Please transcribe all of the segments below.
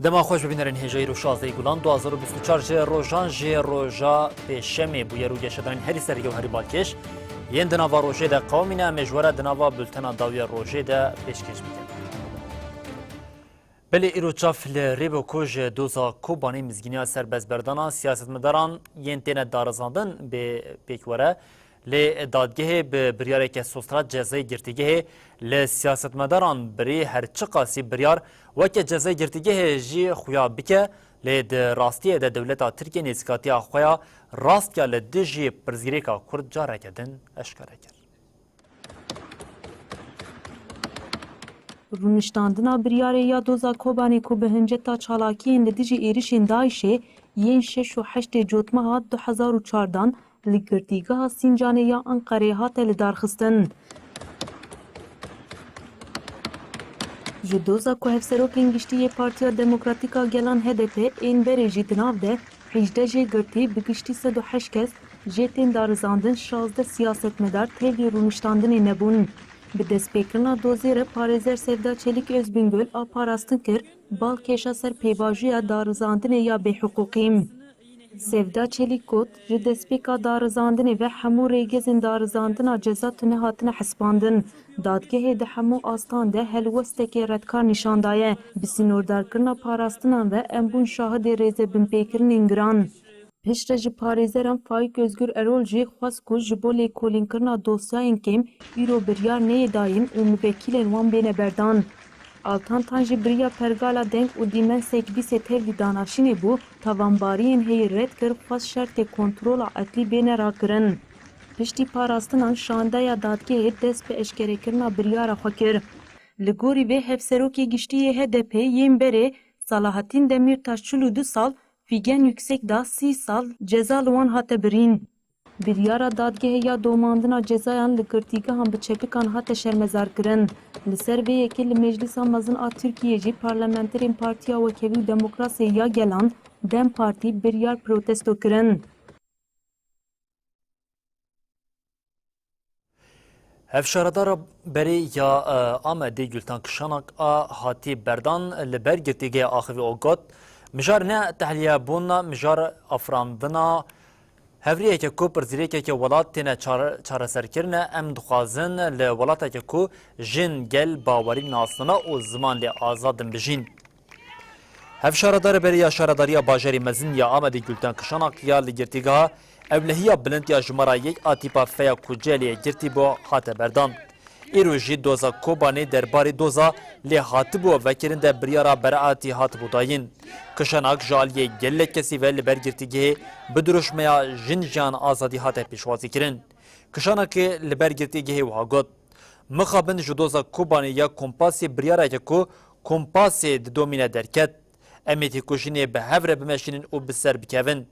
دما خوش ببینرین هجایی رو 16 گلان 2024 جه روژان جه روژا پیشمی بوی رو گشتن هری سری و هری بالکش ین دناوا روژه ده قومینا مجوره دناوا بلتنا داوی روژه ده پیشکش میکن. بله ایرو چاف لریبو کوج دوزا کوبانی مزگینی سرباز بردانا سیاست مداران ین تینه دارزاندن به پیکوره لی دادگاه به بریاره که سوسترات جزای گرتیگه لی سیاست مداران بری هر چه قاسی بریار و که جزای گرتیگه جی خویا بکه لی ده راستیه ده دولتا ترکیه نیزکاتی خویا راست که لی ده جی پرزیره که کرد جاره کدن اشکاره کرد. رونشتاندنا بریاره یا دوزا کوبانی کو به هنجتا چالاکین لدیجی ایریشین دایشه ین 6 و 8 جوتمها 2014 لگرتیگاه سینجانه یا انقره هات لدارخستن. جدوزا کو هفسروکین گشتی پارتیا دموکراتیکا گلان HDP این بری جیتناو ده 18 جه گرتی بگشتی 108 کس جیتین دارزاندن 16 سیاست مدار تیوی رونشتاندنی نبون. به دستپیکرنا دوزیر پارێزەر سێڤدا چێلیک ئۆزبینگۆل ئا پاراستن کرد باڵ کێشە سەر پێیباژوویە دارزاندنê ya bêhiqûqîm. Sêvda çêlik got ji destpêka darizandinê ve hemû rêgezên darizandina ceza tune hatine hespandin. Dadgehê di hemû astan de helwestekê redkar nîşan daye. Bi sînordarkirina parastinan ve em bûn şahidê rêzebinpêkirinên giran. Piştre ji parêzeran Faik Özgür Erol jî xwest ku ji bo lêkolînkirina dosyayên kêm îro biryar neyê dayîn û muvekîlên wan bêne berdan. Altantan ji biriya pergala deng û dîmensek bîsê tevlî danaşînê bû, tavanbariyên heyî red kir xwest şertê kontrola etlî bêne rakirin. Piştî parastinan şandeya dadgehê dest bi eşkerekirina biryara xwe kir. Li gorî vê hevserokê giştiyê HDP yên berê Salahattin Demirtaş 42 sal Figen Yüksek da 30 sal ceza li wan hate birîn. Biryara dadgehê ya domandina cezayan li girtîgehan bi çepikan hate şermezarkirin. Li ser vê yekê li Meclisa Mezin a Tirkiyê jî parlamenterên Partiya Wekevî û Demokrasiyê ya Gelan Dem Partî biryar protesto kirin. Hevşaradara berê ya Amedê Gültan Kişanak a hatî berdan li ber girtîgehê axivî o got mijar ne tehliye bûna mijar afrandina hevriyeke ku pirzîrekeke welat têne çareserkirine em dixwazin li welateke ku jin gel bawerî nasina û ziman lê azadin bijîn. Hevşaradara berê ya şaredariya bajarê mezin ya Amedê Gültan Kişanak ya li girtîgeha evlehiya bilind ya jimara yek a tîpa feya ku celiyê girtî bo hate berdan. Îro jî doza Kobanê derbarê doza lê hatibû vekirin de biryara beraetî hatibû dayîn. Kişanak ji aliyê gelek kesî ve li ber girtîgehê bi duruşmeya jin jiyan azadî hate pêşwazî kirin. Kişanakê li ber girtîgehê wiha got. Mixabin ji doza Kobanê ya kompasê biryareke ku kompasê di domîne derket. Em ê têkoşînê bi hev re bimeşînin û bi ser bikevin.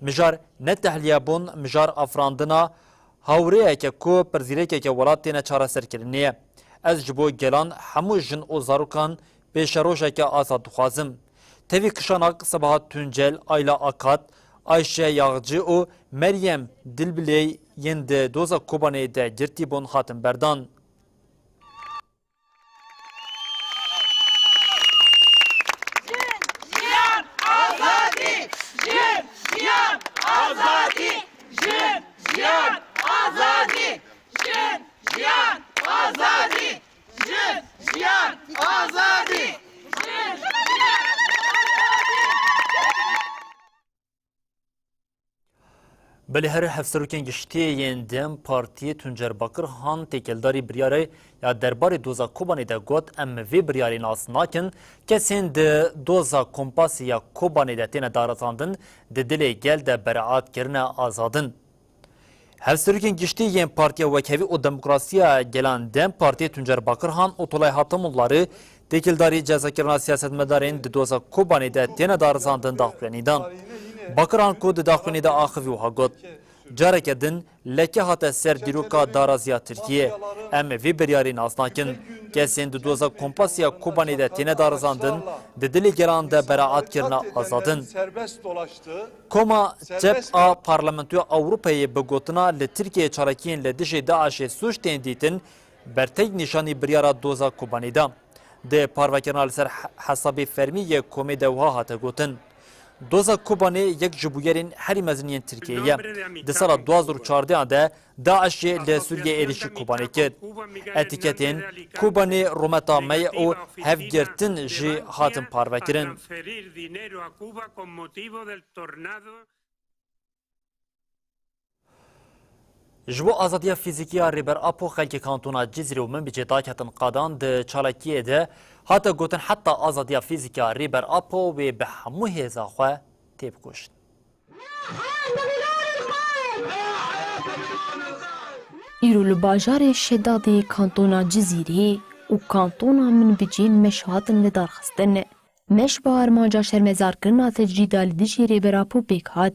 Mijar ne tehliyebûn mijar afrandina hawreyeke ku pirzîrekeke welat têne çareserkirinê ye. Ez ji bo gelan hemû jin û zarokan pêşerojeke azad dixwazim. Tevî Kişanak Sabahat Tuncel, Ayla Akat, Ayşe Yağcı û Meryem Dilbilê yên di doza Kobanê de girtî bûn hatin berdan. Belê her hevserokên giştiyên Dem Partiyê Tuncer Bakirhan têkeldarî biryarê ya derbarê doza Kobanê de got em vê biryarê nas nakin kesên di doza kompasî ya Kobanê de têne darazandin di dilê gel de beraat kirine azadin. Hevserokên giştiyên Partiya Wekevî û Demokrasiya Gelan Dem Partiyê Tuncer Bakirhan û Tolay Hatemûllarê têkeldarî cezakirina siyasetmedarên di doza Kobanê de têne darazandin daxuyanîdan. Bakirhan ku di daxuyanî de axivî wiha got. Careke din leke hate ser dîroka daraziya Tirkiye. Em vê biryarê nas nakin. Kesên di doza kompasya Kobanê de têne darizandin, di dilê gelan de beraat kirine azadin. Koma cep a Parlamentoya Ewropayê bi gotina li Tirkiye çarekiyên li dijî Daişê suç tên dîtin bertek nîşanî biryara doza Kobanê da. ده پاروکرنا لسر حسابی فرمی کومی دوها هاته گوتن. دوزا کوبانه یک جبویرین هری مزنین ترکیه ده سال 2014 ده داعش لسوریه ایرشی کوبانه کرد. اتیکتین کوبانه رومتا می او هفگرتن جی هاتن پاروکرن. جبو آزادی فیزیکی ریبر آپو خلک کانتونا جزیره و من بجه داکتن قادان ده چالکیه ده حتی گوتن حتی آزادی فیزیکی ریبر آپو و به همو هیزا خواه تیب کشت. ایرو لباجار شداد کانتونا جزیره و کانتونا من بجین مشهاتن لدار خستن. مش با ارمانجا شرمزار کرنا تجریدا لدجی ریبر آپو بیکات.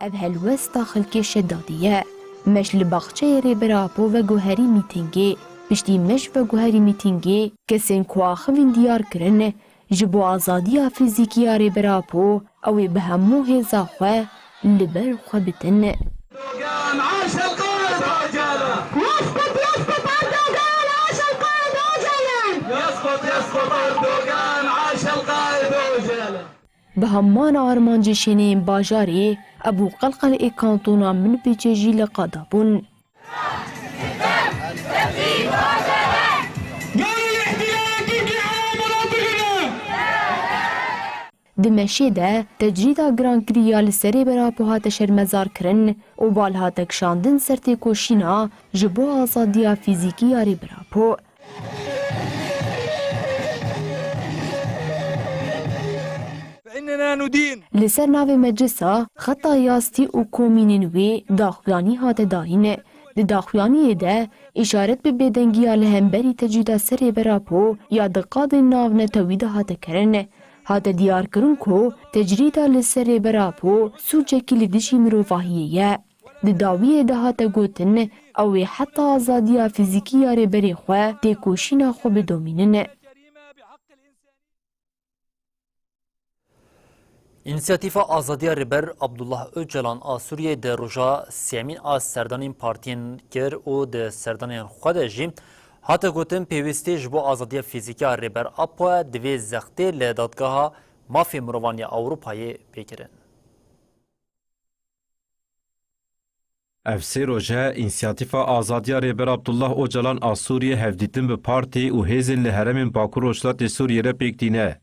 اف هلوست داخل که شدادیه مش لباخچه ریبراپو و گوهری میتینگی پشتی مش و گوهری میتینگی کسین کواخوین دیار کرن جبو آزادی فیزیکی ریبراپو او به همو هزا خواه لبر خواه بتن به همان آرمانجی شنین باجاری ابو قلقل ای کانتونا من بیچجی لقادابون دمشی ده تجریدا گرانکریا لسری برا پوهات شرمزار کرن و بالها تکشاندن سرتی کوشینا جبو آزادیا فیزیکی یاری برا پو لسر ناو مجلسا خطا یاستی و کومینین وی داخویانی هات داهینه ده داخویانی ده اشارت به بدنگی لهمبری تجیدا سر براپو یا دقاد ناو نتوید هات کرن هات دیار کرن کو تجریدا لسر براپو سوچه کلی دشی مروفاهیه ده داویه ده هات گوتن او حتی آزادیا فیزیکی یاری بری خواه ده کوشینا خو بدومینن İnisiyatifa Azadiya Riber Abdullah Öcalan a Suriye de roja Semin a serdanên partiyên kir û de serdanên xwe de jî hate gotin pêwîstî ji bo azadiya fîzîkî a Riber Apo divê zextê li dadgeha mafê mirovan ya Ewropayê pêkirin. Ev sê roje İnisiyatifa Azadiya Rêber Abdullah Öcalan a Sûriye hevdîtin bi partî û hêzên li heremên Bakur Rojhilatê Sûriye re pêk dîne.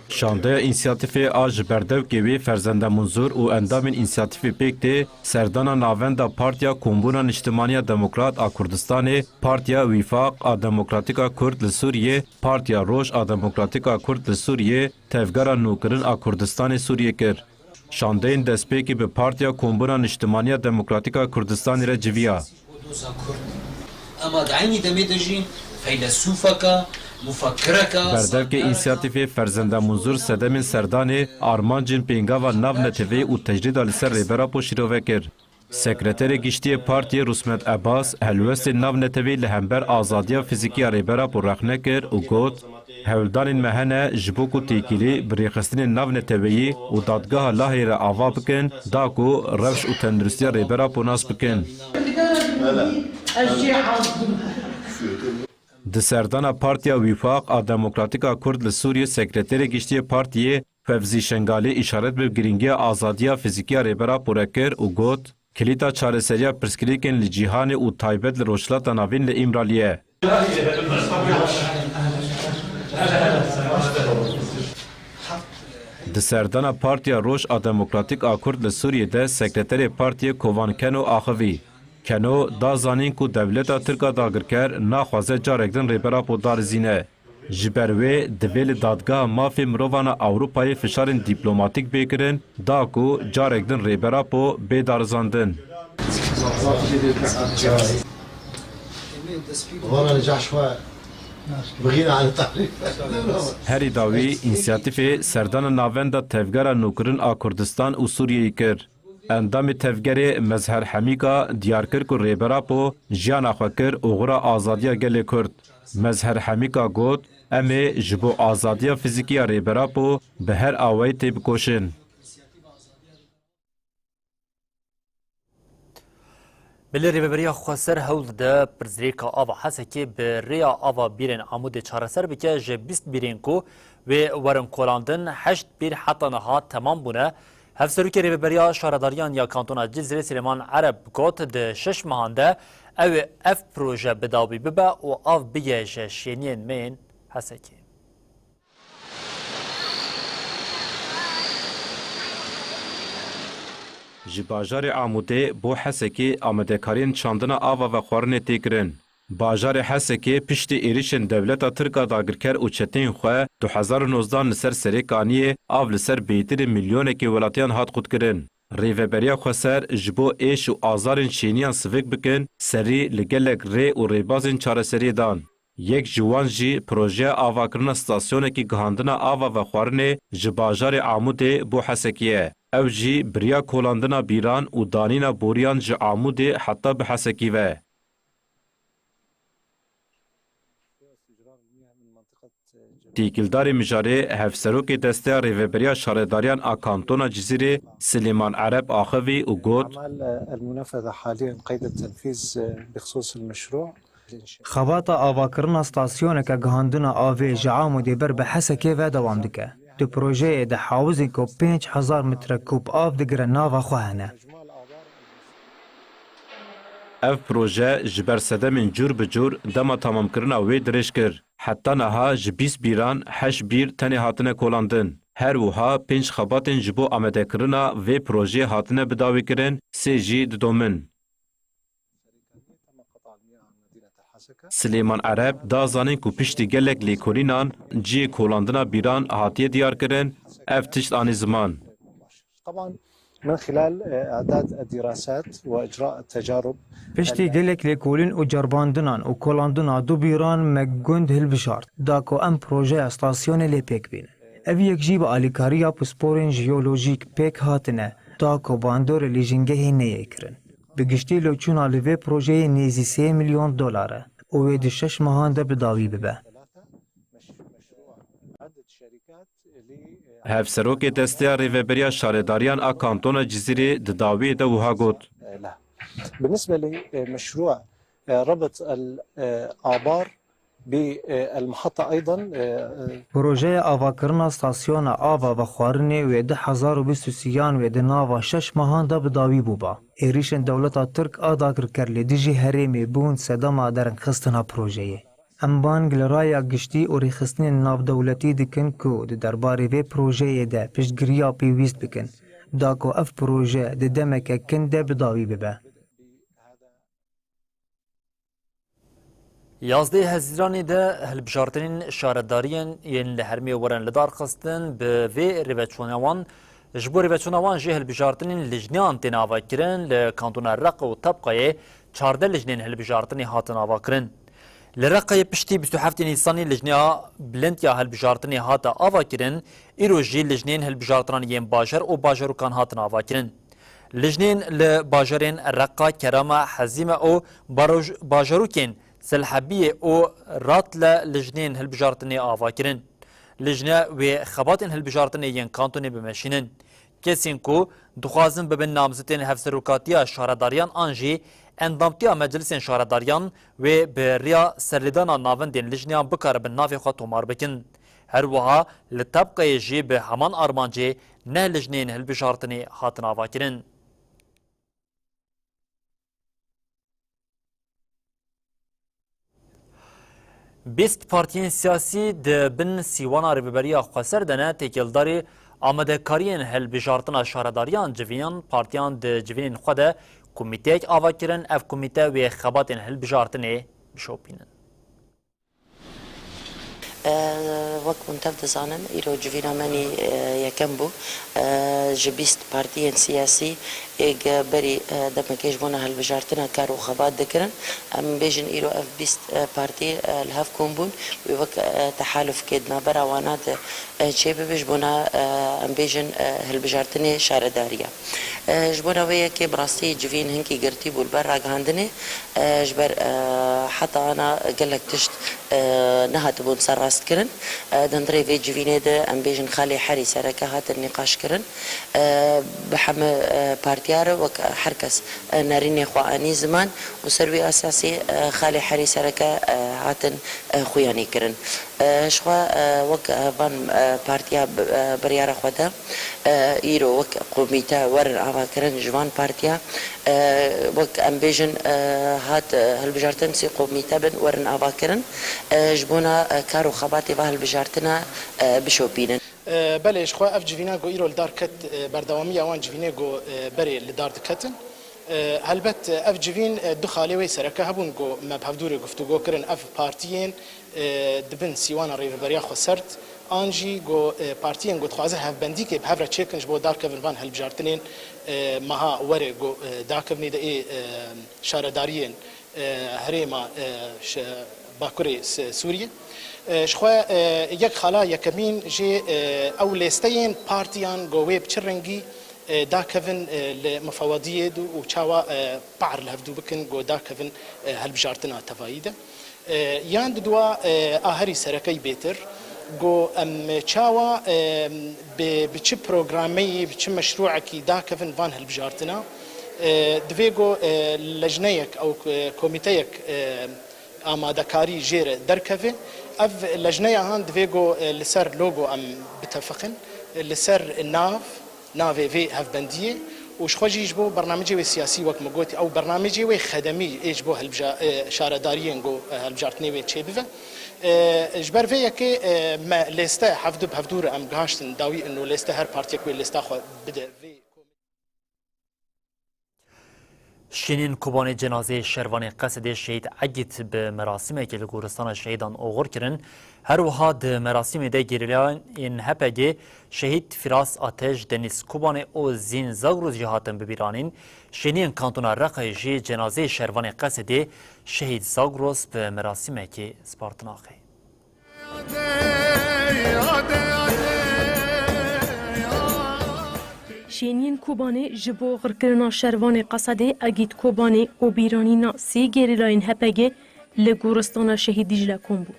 Şandeya İnisiyatîfê a ji berdewkê wê Ferzende Munzur û endamên înisiyatîfê pêk tê serdana navenda Partiya Kombûna Niştimaniya Demokrat a Kurdistanê, Partiya Wîfaq a Demokratîka Kurd li Sûriyê, Partiya Roj a Demokratîka Kurd li Sûriyê tevgera nûkirin a Kurdistanê Sûriyê kir. Şandeyên destpêkî bi Partiya Kombûna Niştimaniya Demokratîka Kurdistanê re civiya. Berdevke İnisiyatîfê Ferzende Munzur sedemên serdanê armancên pêngava nav netevê û tecrîda li ser rêbera şîrove kir. Sekreterê Giştiyê Partiyê Rusmet Abbas helwestên nav netevê li hember azadiya fîzîkî ya rêbera rexne kir û got hewldanên me hene ji bo ku têkilî bi rêxistinên nav neteveyî û dadgeha Lahê re ava bikin da ku rewş û tendirustiya rêbera nas bikin. Di serdana Partiya Wîfaq a Demokratîka Kurd li Sûriyê Sekreterê Giştiyê Partiyê Fevzî Şengalê îşaret bi giringiya azadiya fîzîkî ya rêbera pore kir û got kilîta çareseriya pirsgirêkên li cîhanê û taybet li rojhilata navîn li Îmraliyê. Di serdana Partiya Roj a Demokratîk a Kurd li Sûriyê de Sekreterê Partiyê Kovan Keno axivî. Keno da zanîn ku devleta Tirka dagirker naxwaze carek din rêbera darizîne. Ji ber wê divê li dadgeha mafê mirovana Ewropayê fişarên dîplomatîk bêkirin da ku carek din rêbera bê darizandin. Herî dawî înisiyatîfê serdana navenda tevgera nûkirin a Kurdistan û Sûriyeyê kir. Endamê tevgerê Mezher Hemîka diyar kir ku rêbera jiyana xwe kir oxira azadiya gelê Kurd. Mezher Hemîka got ام جبو آزادیا فیزیکی ریبرا بو به هر آوی تیب کوشن. بلی ریبریا خسر هول ده پرزریکا آوا حسه که به ریا آوا بیرن عمود چارسر بکه جه 20 بیرن کو و ورن کولاندن 8 بیر حتی نها تمام بونه. هفسروکی ریبریا شارداریان یا کانتونا جزیره سلیمان عرب گوت ده 6 ماهانده او اف پروژه بداوی ببه و آف بیه جه شینین مین حسه که. ji bajarê Amûdê bo Hesekê amadekariyên çandina ava ve xwarinê tê kirin. Bajarê Hesekê piştî êrişên dewleta Tirka dagirker û çeteyên xwe 2019 li ser serê kaniyê av li ser bêtirî milyonekî welatiyan hat qutkirin. Rêveberiya Xweser ji bo êş û azarên şêniyan sivik bikin, serî li gelek rê û rêbazên çareseriyê dan. Yek ji wan jî projeya avakirina stasyonekî gihandina ava ve xwarinê ji bajarê Amûdê bo Hesekê ye. Ev jî biriya kolandina bîran û danîna boriyan ji Amûdê heta bi Hesekî ve. Tîkildarê mijarê hevserokê desteya rêveberiya şaredariyan a kantona Cizîrê Silêman Ereb axivî û got خباتا آواکرنا ستاسیونکا گهاندنا آوی جه Amûdê ber bi Hesekê ve dewam dike. Di projeyê de hawizên ku 5000 metre kûb av digire nava xwe hene. ev proje ji ber sedemên cûr bi cûr dema tamamkirina wê dirêj kir. Heta niha ji 20 bîran 8 bîr tenê hatine kolandin. Her wiha 5 xebatên ji bo amedekirina vê projeyê hatine bidawîkirin, 3 jî didomin. Silêman Ereb da zanîn ku piştî gelek lêkolînan ciyê kolandina bîran hatiye diyar kirin, ev tişt anî ziman. من خلال إعداد الدراسات وإجراء التجارب پشتی gelek lêkolîn û cerbandinan û kolandina du bîran me gund hilbijart da ku em projeya stasyonê lê pêk bînin. Ev yek jî bi alîkariya pisporên jiyolojîk pêk hatine da ku bandorê lîjingehê neyê kirin. Bi giştî loçûna li vê projeyê nêzî 3 milyon dolar e û wê di 6 mehan de bidawî bibe. Hevserokê desteya rêveberiya şaredariyan a kantona Cizîrê di dawiyê de wiha got. بالنسبة لمشروع ربط الآبار بالمحطة أيضا Projeya avakirina stasyona ava ve xwarinê wê 2023 wê di nava 6 mehan de bidawî bûba. Êrişên dewleta Tirk a dagirker lê dijî herêmê bûn sedema derinxistina projeyê. Em bang li raya giştî û rêxistinên navdewletî dikin ku di derbarê vê projeyê de piştgiriya pêwîst bikin, da ku ev proje di demeke kin de bidawî bibe. Yazdê Hezîranê de hilbijartinên şaredariyên yên li hermê werin li dar xistin bi vê rêveçûna wan ji bo rêveçûna wan jê hilbijartinên lijniyan tên avakirin li kantona Reqa û Tebqayê 14 lijnên hilbijartinê hatin avakirin. Li Reqayê piştî 27 Nîsanê lijniya bilind ya hilbijartinê hata avakirin, îro jî lijnên hilbijartinan yên bajar û bajarûkan hatin avakirin. Lijnên li bajarên Reqa, Kerema, Hezîme û bajarûkên Selhebiyê û Ratle lijnên hilbijartinê avakirin. Lijne wê xebatên hilbijartinê yên kantonê bimeşînin. Kesên ku dixwazin bibin namzitên hevserokatiya şaredariyan an jî endamtiya meclisên şaredariyan wê bi rêya serlêdana navendên lijniyan bikaribin navê xwe tomar bikin. Her wiha li Tebqayê jî bi heman armancê neh lijnên hilbijartinê hatin avakirin. Bîst partiyên siyasî di bin sîwana rêveberiya Xweser de ne têkildarî amadekariyên hilbijartina şaredariyan civînan partiyan di civînên xwe de komîteyek avakirin, ev komîte wê xebatên hilbijartinê bişopînin. وەک تەف دەزانن ئیرۆ جوینامەنی یەکەم بوو ji bîst partiyên siyasî beri demekêj bûna hilbijartina kar û xebat dikirin. Em bêjin îro ev bîst partî li hev kom bûn wê wek tehalûfkê di navbera wana de çêbibêj bûna em bêjin hilbijartinê şaredariya. Ji bo navê yekê bi rastî civîn hinkî girtî bû li ber ragihandinê ji ber heta ana gelek tişt nehatibûn ser راست كرن دندري في جوينه ده ام بيجن خالي حري سركه هات النقاش كرن بحم بارتيار وك حركس ناريني خواني زمان وسروي اساسي خالي حري سركه هاتن خوياني كرن شخوا وك فان بارتيا بريارة خدا إيرو وك قوميتا ورن آوا كرن جوان بارتيا وك أمبيجن هات هالبجارتن سي قوميتا بن ورن آوا كرن جبونا كارو خباتي وهل بجارتنا بشوبينن بله شخوا اف جوینا گو ایرول دار کت بردوامی اوان جوینه گو بری لدار دکتن هلبت اف جوین دو خاله وی سرکه هبون گو مبهودور گفتگو کرن اف پارتیین دبن سیوان ریوربریا خو سرت آنجی گو پارتیین گو خوازه هف بندی که بهفره چکنج بو دار کوربان هلبجارتنین مها وره گو داکونی ده شارداریین هریما باکوری سوریه شخوا یک خالا یکمین جی او لیستین پارتیان گوی بچرنگی دا کفن لمفوضیه دو و چاوا بعر لهفدو بکن گو دا کفن هلبجارتنا تفایده یان دوا آهری سرکی بیتر گو ام چاوا بچه پروگرامی بچه مشروعی کی دا کفن وان هلبجارتنا دویگو لجنیک او کمیتیک آمادکاری جیر درکوه اف لجنه هان دویگو لسر لوگو ام بتفقن لسر ناف في هف بندیه وش خواجيش بو برنامجي وي سياسي وقت مقوتي او برنامجي وي خدمي ايش بو شارداريين جو هالبجارتني وي تشيبه جبر في يكي ما لسته حفدور ام غاشتن داوي انه لسته هر بارتي كوي لسته خو بده في شینین کوبانی جنازه شروان قصد شهید عگیت به مراسمی که لگورستان شهیدان اوغر کرن هر وها ده مراسمی ده گریلیان این هپگی شهید فراس آتش دنیس کوبانی او زین زاگروز جهاتن ببیرانین شینین کانتونا رقای جی جنازه شروان قصد شهید زاگروز به مراسمی که سپارتناخی شینین کوبانه جبو غرکرنا شروان قصده اگید کوبانه او بیرانینا سی گریلاین هپگه لگورستان شهید دیجله کن بود.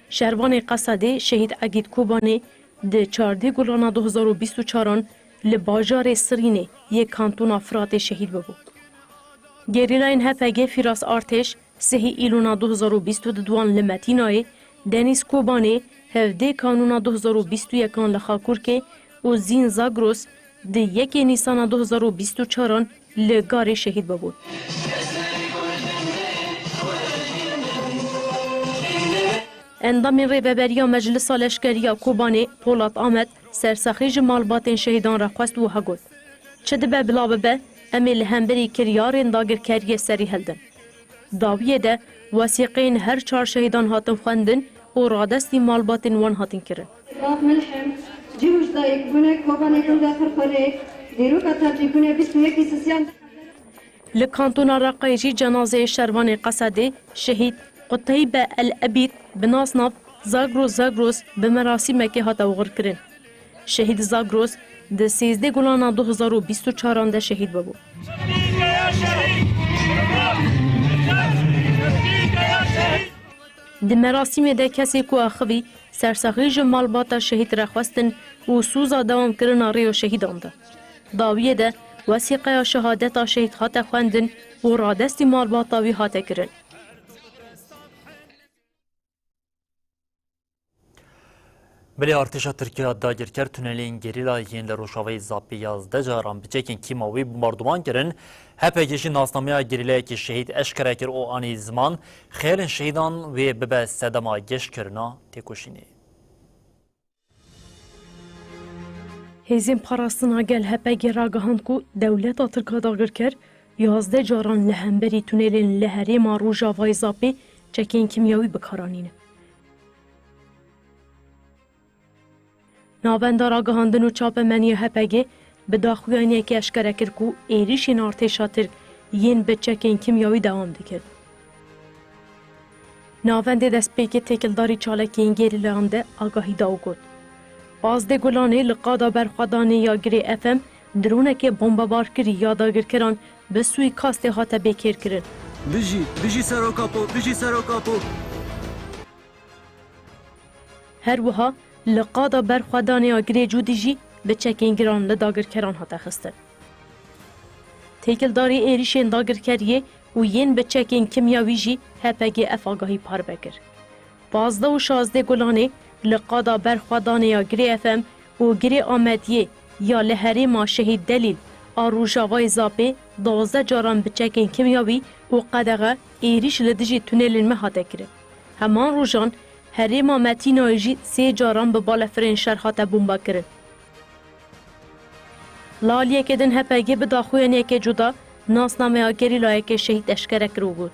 شروان قصده شهید اگید کوبانه ده 14 گلان 2024 لباجار سرینه یک کانتون افراد شهید بود. گریلاین هپگه فراس آرتش سهی ایلونا 2022 لمتینای دنیس کوبانه هفده کانونا 2021 لخاکور که او زین زاگروس ده 1 نیسان 2024 لگار شهید بود. اندام ریبریا مجلس لشکریا کوبانه پولات آمد سرسخی جمالبات شهیدان را خواست و هگود. چه ده بلا به امیل همبری کریار داگر کریه سری هلدن. داویه ده وثیقین هر 4 شهیدان هاتن خواندن و رادستی مالبات وان هاتن کرن. جوش دایک بونه کوبانه کنده فرخوره دیرو کتاجی کنه 21 سیان لکانتون رقایجی جنازه شروان قصده شهید قطیب الابید بناسناف زاگروس به مراسم که هات وغر کرن شهید زاگروس ده 13 گلان 2024 ده شهید بود. ده مراسم ده کسی کو اخوی سرسخی جمالبات شهید را خواستن و سوزا دوام کرن ریو شهیدان ده. داویه ده وثیقه شهادت شهید هات خواندن و رادستی مالبات وی هات کرن. بلی ارتشا ترکیه داگر کرد تونلین گریلا یین لروشاوی زاپی 11 جاران بچکن کیماوی بمباردمان کرن هپگیشی ناسنامه گریلا که شهید اشکره کر او آنی زمان خیل شهیدان و ببه صدما گشت کرنا تکوشینی. هزیم پاراستنا گل هپگی راگهاند کو دولت ترکیه داگر کرد 11 جاران لهمبری تونلین لهری ما روشاوی زاپی چکن کیمیاوی بکارانینه. ناوندار آگاهاندن و چاپ منی هپگه به داخویانی که اشکره کرد که ایریشین ارتشا ترک یین به چکین کیمیاوی دوام دکرد. ناوند دست پیک تکلداری چالکین گریلانده آگاهی داو گود. آزده گلانه لقادا برخوادانه یا گری افم درونه که بمبابار کری یا داگر کران به سوی کاست هاته بکر کرن. بجی سرو کاپو هر وها لقادا برخوادانیا گریجو دیجی به چکین گران لداگرکران هاته خستن. تیکلداری ایریشین داگرکریه و ین به چکین کمیاوی جی هپگی افاگاهی پار بگر. 15 و 16 گلانه لقادا برخوادانیا گری افم و گری آمدیه یا لحری ما شهید دلیل آروژاوای زاپه 12 جاران به چکین کمیاوی و قدغه ایریش لدجی تونیلین مهاته کرد. همان روژان هریما متینای جی 3 جاران به بالفرین شرحات بومبا کرد. لالیه کدن هپگی به داخوینه که جدا ناسنامه آگری لایه شهید اشکره کرو بود.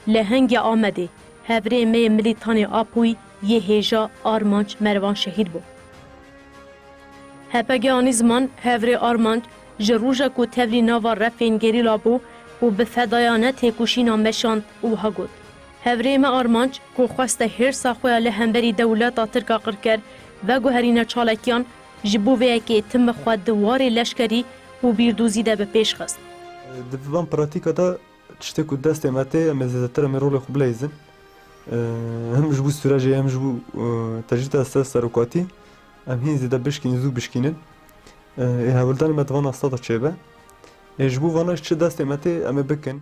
لهنگ آمده هفره می ملیتانی آپوی یه هیجا آرمانج مروان شهید بود. هپگی آنی زمان هفره آرمانج جروجا کو تبلی ناوا رفین گری لابو و به فدایانه تکوشی نامشاند او ها گود. هفره ما آرمانج کو خواسته هر ساخویا لهنبری دولتا ترکا قرکر و گوهرین چالکیان جبو ویکی تم خواد دواری لشکری و بیردوزی ده به پیش خست. دفعان پراتیکا دا تشته کو دست ماته مزیدتر من رول خوب لیزن. هم جبو سراجی هم جبو تجدید اساس سرکاتی هم هین زیده بشکین زو بشکینن. هولدان متوان استاد چیبه. جبو وانش چه دست ماته ام بکن.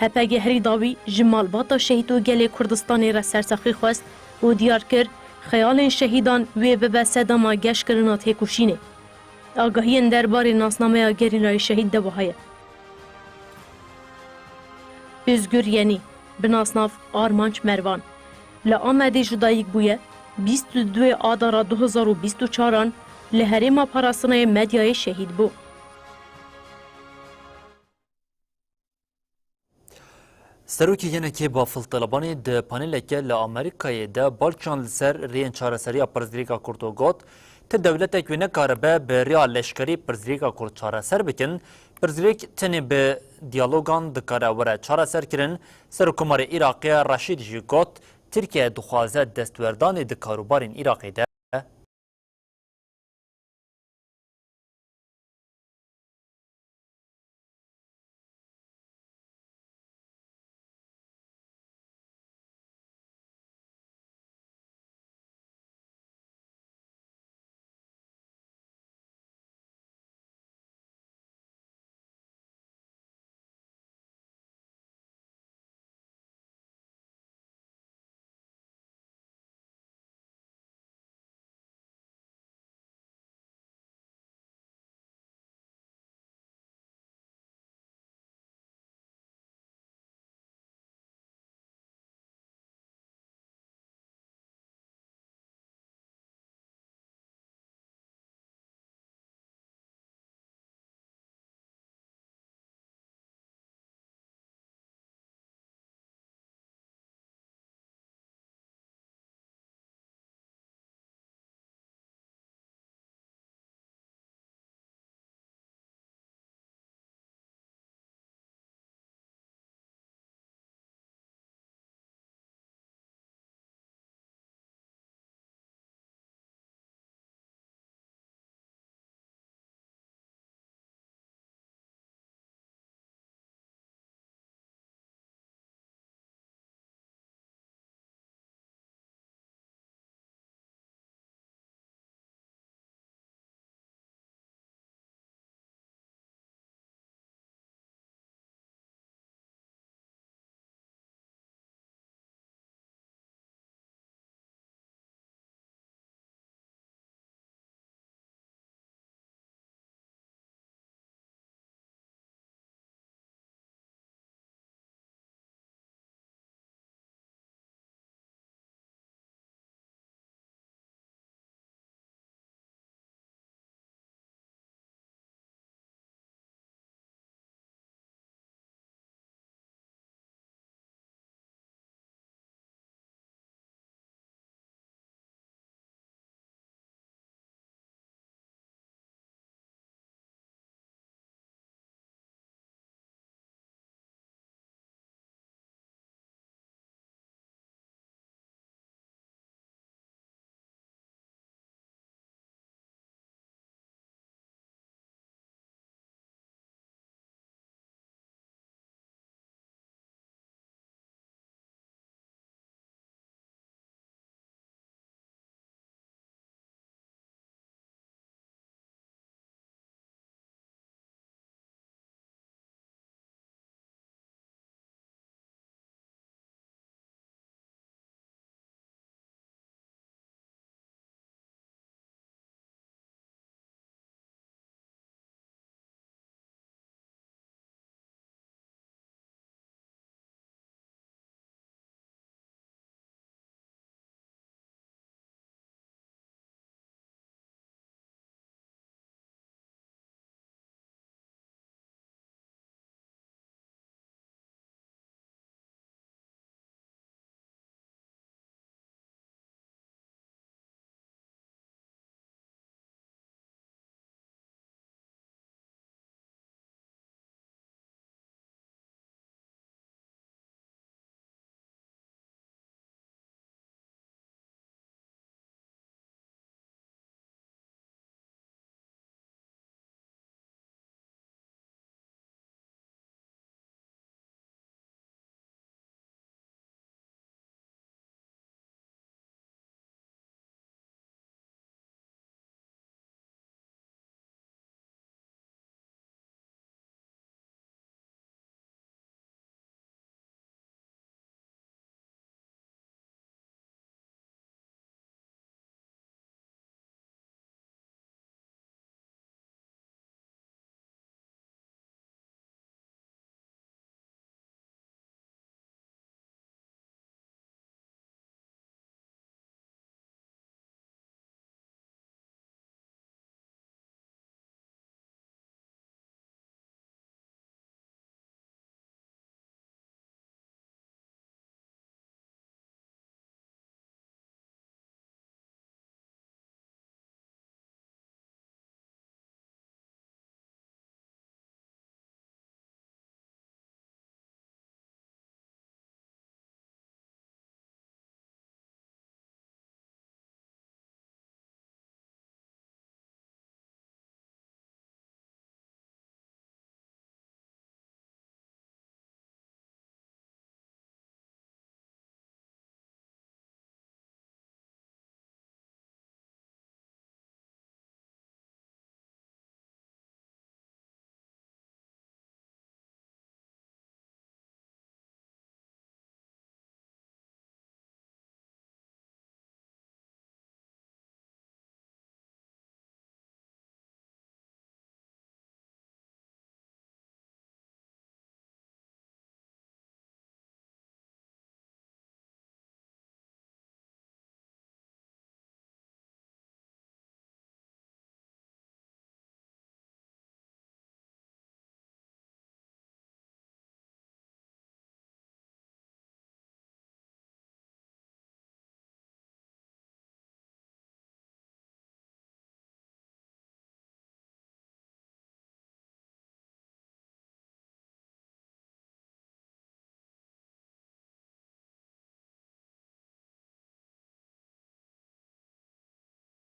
هپگی هری داوی جمال باتا شهید و گل کردستانی را سرسخی خواست و دیار کرد خیال شهیدان وی به صدما گشت کرنا تکوشینه. آگاهی دربار ناسنامه گریلای شهید دوهایه. özgür یعنی بناسناف آرمانچ مروان. لآمده جدایک بویه 22 آدارا 2024 لحریم پاراسنای مدیای شهید بو. سروکی یعنی که با فلطلبانی ده پانیل که لامریکای ده بالچان لسر رین چارسری پرزدریکا کورتوگوت ته دولت که نکاره به ریال لشکری پرزدریکا کورت چارسر بکن پرزدریک تنی به دیالوگان دکاره وره چارسر کرن سرکمار عراقی رشید جی گوت ترکیه دخوازه دستوردان دکاروبارین عراقی ده